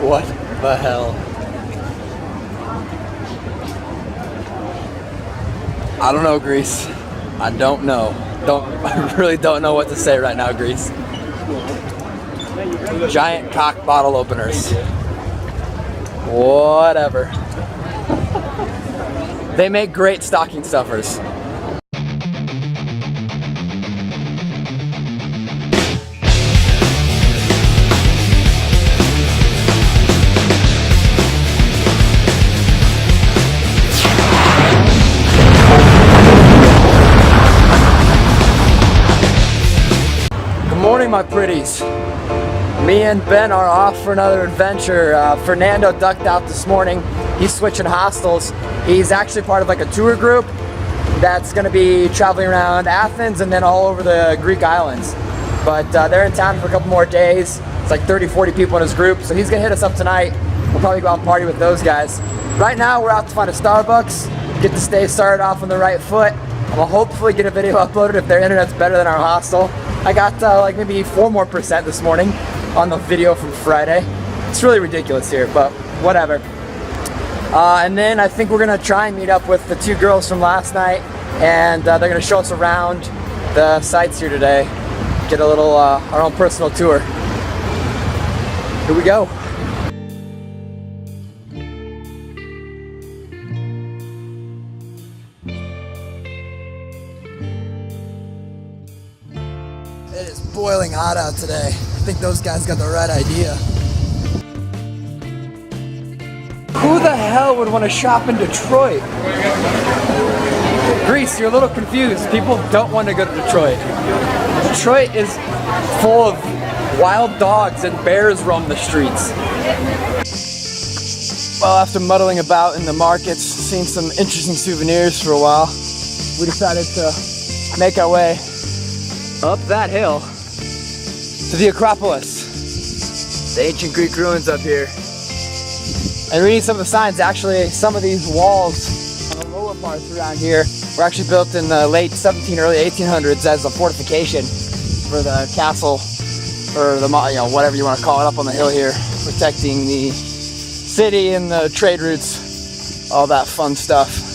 What the hell? I don't know, Greece. I don't know. I really don't know what to say right now, Greece. Giant cock bottle openers. Whatever. They make great stocking stuffers. Good morning, my pretties. Me and Ben are off for another adventure. Fernando ducked out this morning. He's switching hostels. He's actually part of like a tour group that's going to be traveling around Athens and then all over the Greek islands. But they're in town for a couple more days. It's like 30-40 people in his group, so he's going to hit us up tonight. We'll probably go out and party with those guys. Right now we're out to find a Starbucks, get the stay started off on the right foot. I'm gonna hopefully get a video uploaded if their internet's better than our hostel. I got like maybe 4% more this morning on the video from Friday. It's really ridiculous here, but whatever. And then I think we're gonna try and meet up with the two girls from last night, and they're gonna show us around the sites here today. Get a little our own personal tour. Here we go. It is boiling hot out today. I think those guys got the right idea. Who the hell would want to shop in Detroit? Greece, you're a little confused. People don't want to go to Detroit. Detroit is full of wild dogs and bears roam the streets. Well, after muddling about in the markets, seeing some interesting souvenirs for a while, we decided to make our way up that hill to the Acropolis, the ancient Greek ruins up here. And reading some of the signs, actually some of these walls on the lower parts around here were actually built in the late 1700s, early 1800s as a fortification for the castle, or the, you know, whatever you want to call it, up on the hill here, protecting the city and the trade routes, all that fun stuff.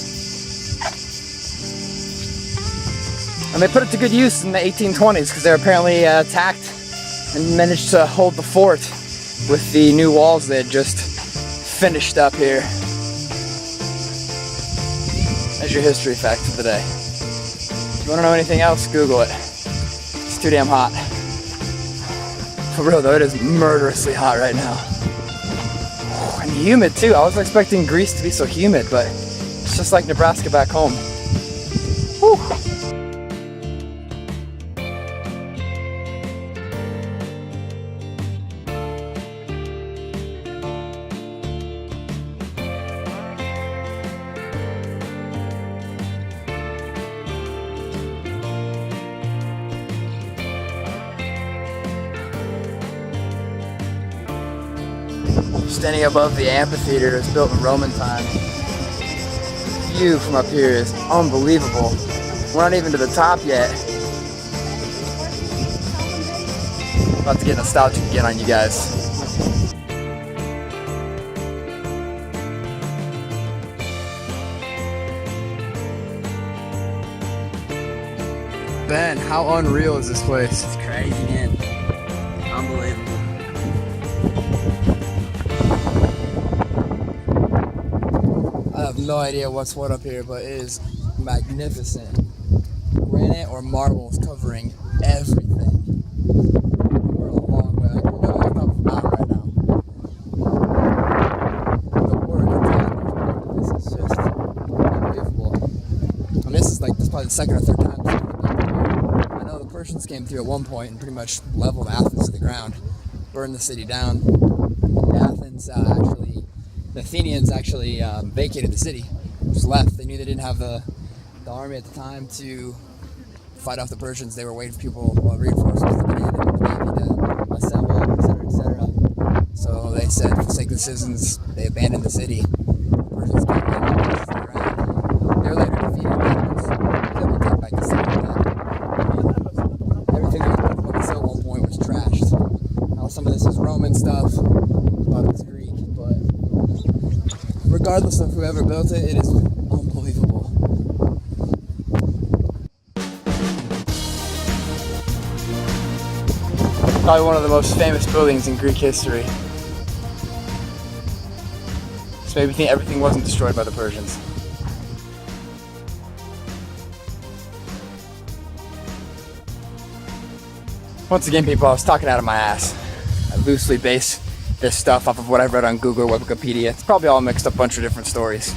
And they put it to good use in the 1820s because they were apparently attacked and managed to hold the fort with the new walls they had just finished up here. There's your history fact of the day. If you want to know anything else, Google it. It's too damn hot. For real though, it is murderously hot right now. And humid too. I wasn't expecting Greece to be so humid, but it's just like Nebraska back home. Whew. Standing above the amphitheater is built in Roman times. The view from up here is unbelievable. We're not even to the top yet. About to get nostalgic again on you guys. Ben, how unreal is this place? It's crazy, man. Unbelievable. I have no idea what's what up here, but it is magnificent. Granite or marbles covering everything. We're a long way. I'm out right now. The word of this is just unbelievable. And this is probably the second or third time. I know the Persians came through at one point and pretty much leveled Athens to the ground, burned the city down. The Athenians actually vacated the city, just left. They knew they didn't have the army at the time to fight off the Persians. They were waiting for people, reinforcements to get in and the navy to assemble, etc., etc. So they said, for the sake of the citizens, they abandoned the city. The Persians came in and pushed the ground. They were later defeated by the Romans. They would take back the city with that. Everything that was built at one point was trashed. Now some of this is Roman stuff, but it's regardless of whoever built it, it is unbelievable. Probably one of the most famous buildings in Greek history. So maybe think everything wasn't destroyed by the Persians. Once again, people, I was talking out of my ass. I loosely base this stuff off of what I've read on Google or Wikipedia. It's probably all mixed up a bunch of different stories.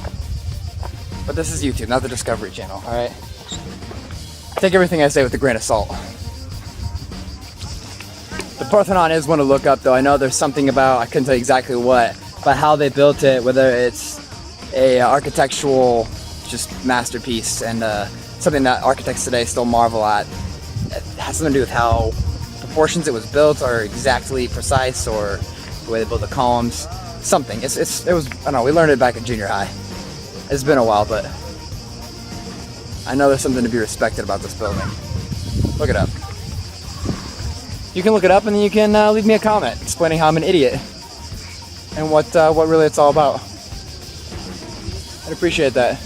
But this is YouTube, not the Discovery Channel, alright? Take everything I say with a grain of salt. The Parthenon is one to look up, though. I know there's something about, I couldn't tell you exactly what, but how they built it, whether it's a architectural just masterpiece and something that architects today still marvel at. It has something to do with how proportions it was built are exactly precise, or the way they built the columns. Something. It was, I don't know, we learned it back in junior high. It's been a while, but I know there's something to be respected about this building. Look it up. You can look it up and then you can leave me a comment explaining how I'm an idiot and what really it's all about. I'd appreciate that.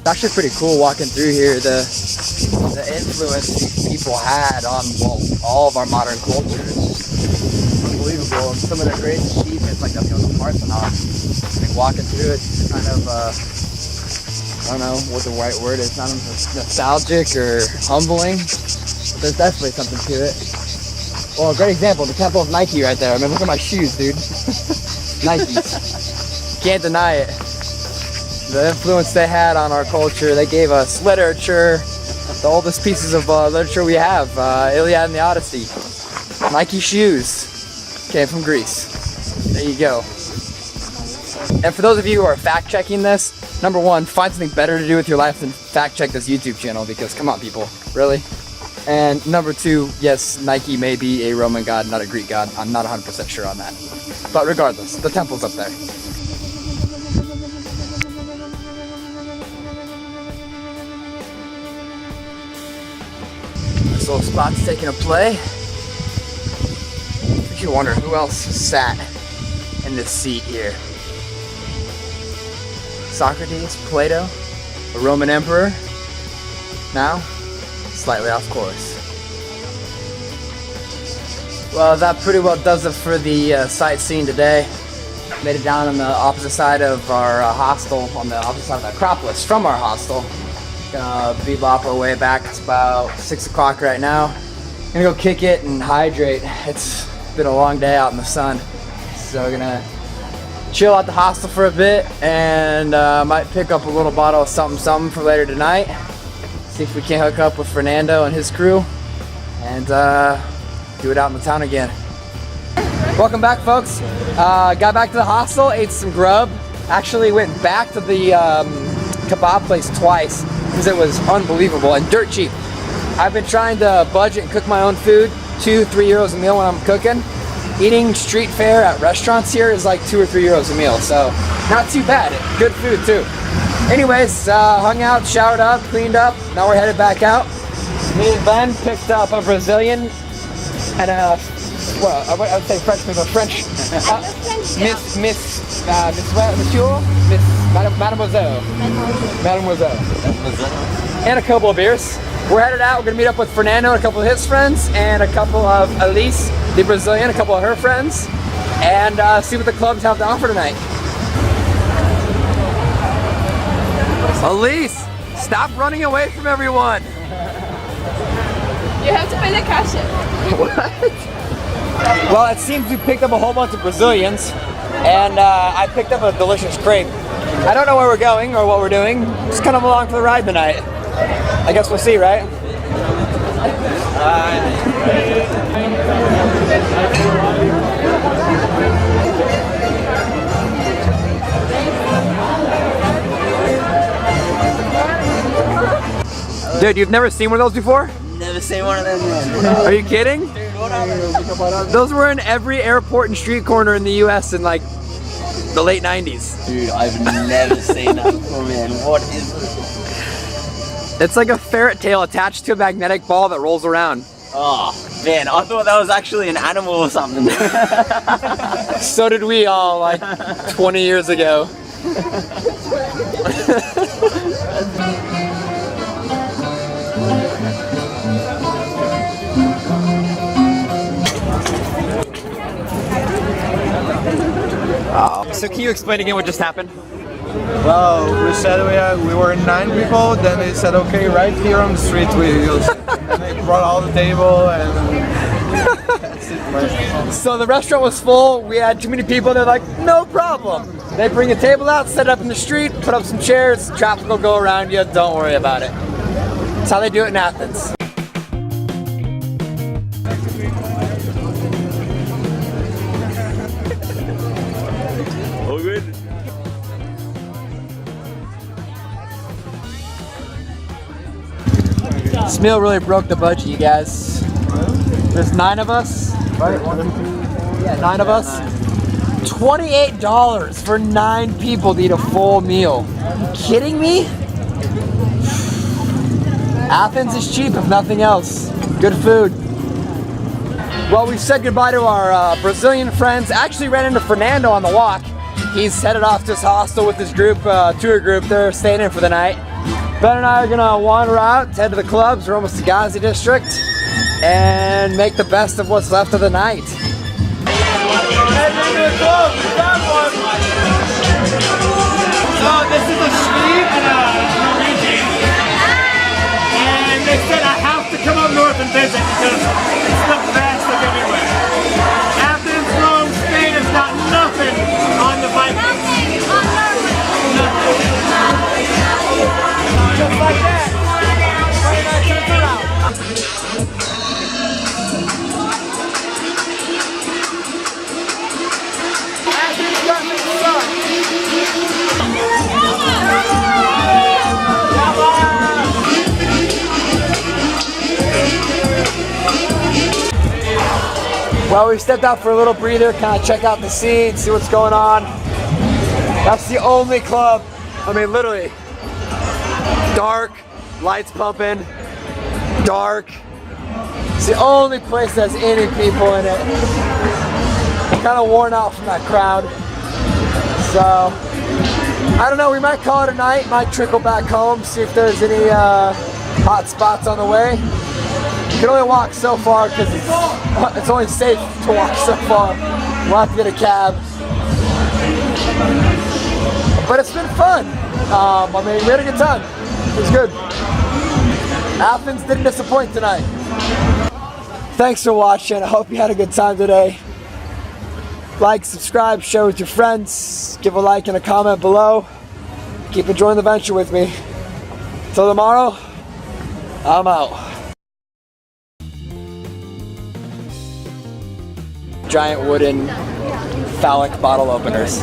It's actually pretty cool walking through here, the influence these people had on, well, all of our modern culture is unbelievable. And some of their greatest achievements, like the Parthenon, like walking through it, kind of, I don't know what the right word is, not nostalgic or humbling, but there's definitely something to it. Well, a great example, the temple of Nike right there. I mean, look at my shoes, dude. Nikes. Can't deny it. The influence they had on our culture. They gave us literature, the oldest pieces of literature we have, Iliad and the Odyssey. Nike shoes came from Greece. There you go. And for those of you who are fact checking this, number one, find something better to do with your life than fact check this YouTube channel, because come on people, really? And number two, yes, Nike may be a Roman god, not a Greek god. I'm not 100% sure on that. But regardless, the temple's up there. This little spot's taking a play. You wonder who else sat in this seat here. Socrates, Plato, a Roman emperor. Now, slightly off course. Well, that pretty well does it for the sightseeing today. Made it down on the opposite side of our hostel, on the opposite side of the Acropolis from our hostel. Gonna bebop our way back. It's about 6 o'clock right now. Gonna go kick it and hydrate. It's been a long day out in the sun, so we're gonna chill at the hostel for a bit, and might pick up a little bottle of something for later tonight. See if we can't hook up with Fernando and his crew, and do it out in the town again. Welcome back, folks. Got back to the hostel, ate some grub. Actually went back to the kebab place twice because it was unbelievable and dirt cheap. I've been trying to budget and cook my own food, 2-3 euros a meal when I'm cooking. Eating street fare at restaurants here is like 2 or 3 euros a meal, so not too bad. Good food too. Anyways, hung out, showered up, cleaned up. Now we're headed back out. Me and Ben picked up a Brazilian and a, well, I would say French, but French. Mademoiselle. And a couple of beers. We're headed out. We're gonna meet up with Fernando and a couple of his friends, and a couple of Elise, the Brazilian, a couple of her friends, and see what the clubs have to offer tonight. Elise, stop running away from everyone. You have to pay the cash in. What? Well, it seems we picked up a whole bunch of Brazilians, and I picked up a delicious crepe. I don't know where we're going or what we're doing. Just kind of along for the ride tonight. I guess we'll see, right? Dude, you've never seen one of those before? Never seen one of them, man. Are you kidding? Those were in every airport and street corner in the US in like the late 90s. Dude, I've never seen that before, man. What is this? It's like a ferret tail attached to a magnetic ball that rolls around. Oh, man, I thought that was actually an animal or something. So did we all like 20 years ago. So can you explain again what just happened? Well, we said we were 9 people, then they said, okay, right here on the street we'll sit. And they brought all the table and that's it, man. So the restaurant was full, we had too many people, they're like, no problem. They bring a table out, set it up in the street, put up some chairs, traffic will go around you, don't worry about it. That's how they do it in Athens. All good? This meal really broke the budget, you guys. There's 9 of us, right? 1, 2, 3, yeah, 9 of us. $28 for 9 people to eat a full meal. Are you kidding me? Athens is cheap if nothing else. Good food. Well, we said goodbye to our Brazilian friends. Actually ran into Fernando on the walk. He's headed off to his hostel with his group, tour group. They're staying in for the night. Ben and I are gonna wander out, head to the clubs. We're almost to Gazi district, and make the best of what's left of the night. So this is a Swede and a Norwegian, and they said I have to come up north and visit because it's the best of everywhere. Athens, Rome, Spain has got nothing on the Vikings. Nothing on Norway. Just like that. Well, we stepped out for a little breather, kind of check out the scene, see what's going on. That's the only club, I mean literally, dark, lights pumping, dark. It's the only place that has any people in it. I'm kind of worn out from that crowd. So, I don't know, we might call it a night, might trickle back home, see if there's any hot spots on the way. You can only walk so far because it's only safe to walk so far. We'll have to get a cab. But it's been fun. I mean, we had a good time. It was good. Athens didn't disappoint tonight. Thanks for watching. I hope you had a good time today. Like, subscribe, share with your friends. Give a like and a comment below. Keep enjoying the venture with me. Till tomorrow, I'm out. Giant wooden phallic bottle openers.